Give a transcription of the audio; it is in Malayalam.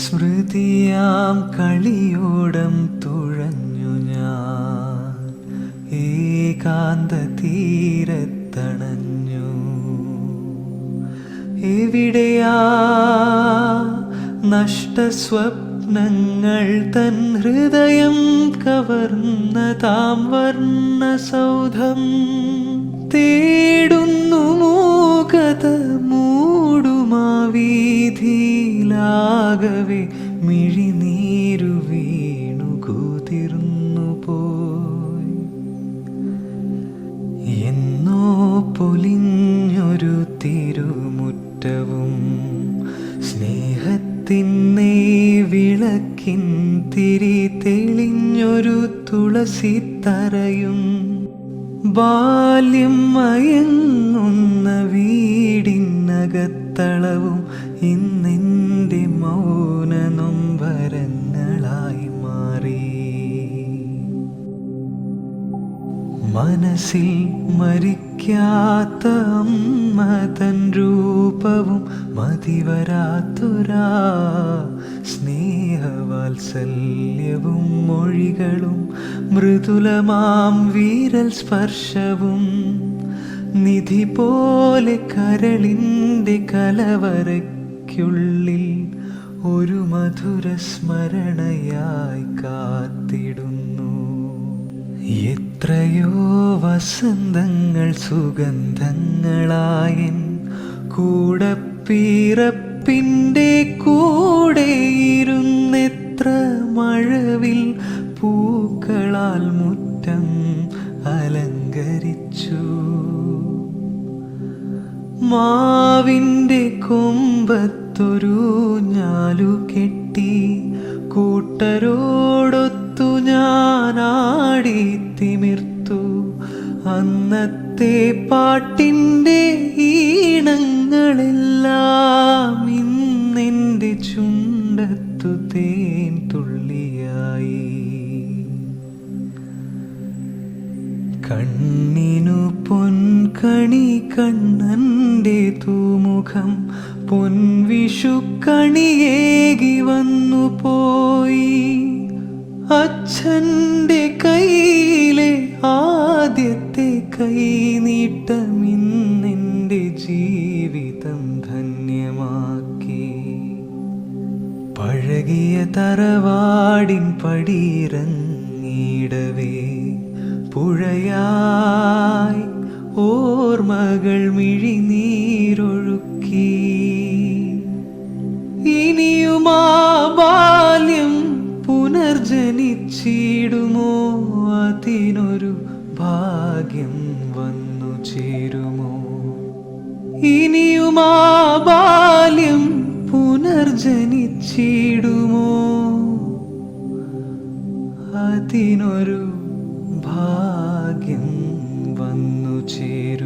സ്മൃതിയാം കളിയോടം തുഴഞ്ഞു ഞാൻ ഏകാന്ത തീരത്തണഞ്ഞു. എവിടെയാ നഷ്ടസ്വപ്നങ്ങൾ തൻ ഹൃദയം കവർന്ന താം വർണ്ണ സൗധം തേടുന്നു മൂകത മൂടുമാ വീഥിയിലാകവെ മിഴിനീരു വീണു കുതിർന്നു പോയി. എന്നോ പൊലിഞ്ഞൊരു തിരുമുറ്റവും സ്നേഹത്തിന്നേ വിളക്കിൻ തിരി തെളിഞ്ഞൊരു തുളസിത്തറയും ബാല്യം മയങ്ങുന്ന വീടിനകത്തളവും ഇന്നെൻ്റെ മൗന നൊമ്പരങ്ങളായി മാറി. മനസ്സിൽ മരിക്കാത്ത അമ്മ തൻ രൂപവും മതിവരാത്തൊരാ സ്നേഹവാത്സല്യവും മൊഴികളും മൃദുലമാം വീരൽ സ്പർശവും നിധി പോലെ കരളിൻ്റെ കലവറയ്ക്കുള്ളിൽ ഒരു മധുര സ്മരണയായി കാത്തിടുന്നു. എത്രയോ വസന്തങ്ങൾ സുഗന്ധങ്ങളായൻ കൂടപ്പിറപ്പിൻ്റെ കൂടെയിരുന്നെത്ര മഴവിൽ പൂക്കളാൽ മുറ്റം അലങ്കരിച്ചു. മാവിൻ്റെ കൊമ്പത്തൊരു ഞാലു കെട്ടി കൂട്ടരോടൊത്തു ഞാനാടി തിമിർത്തു. അന്നത്തെ പാട്ടിൻ്റെ ഈണങ്ങളെല്ലാം ഇന്നെൻ്റെ ചുണ്ടത്തു തേൻ തുള്ളിയായി. കണ്ണിനു പൊൻകണി കണ്ണൻ്റെ തൂമുഖം പൊൻവിഷുക്കണിയേകി വന്നു പോയി. അച്ഛൻ്റെ കയ്യിലെ ആദ്യത്തെ കൈനീട്ടം ഇന്നെൻ്റെ ജീവിതം ധന്യമാക്കി. പഴകിയ തറവാടിൻ പടിയിറങ്ങിയിടവേ പുഴയായി ഓർമ്മകൾ മിഴിനീരൊഴുക്കി. ഇനിയുമാ ബാല്യം പുനർജനിച്ചിടുമോ? അതിനൊരു ഭാഗ്യം വന്നു ചേരുമോ? ഇനിയുമാ ബാല്യം പുനർജനിച്ചിടുമോ? അതിനൊരു ഭാഗ്യം വന്നു ചേരും.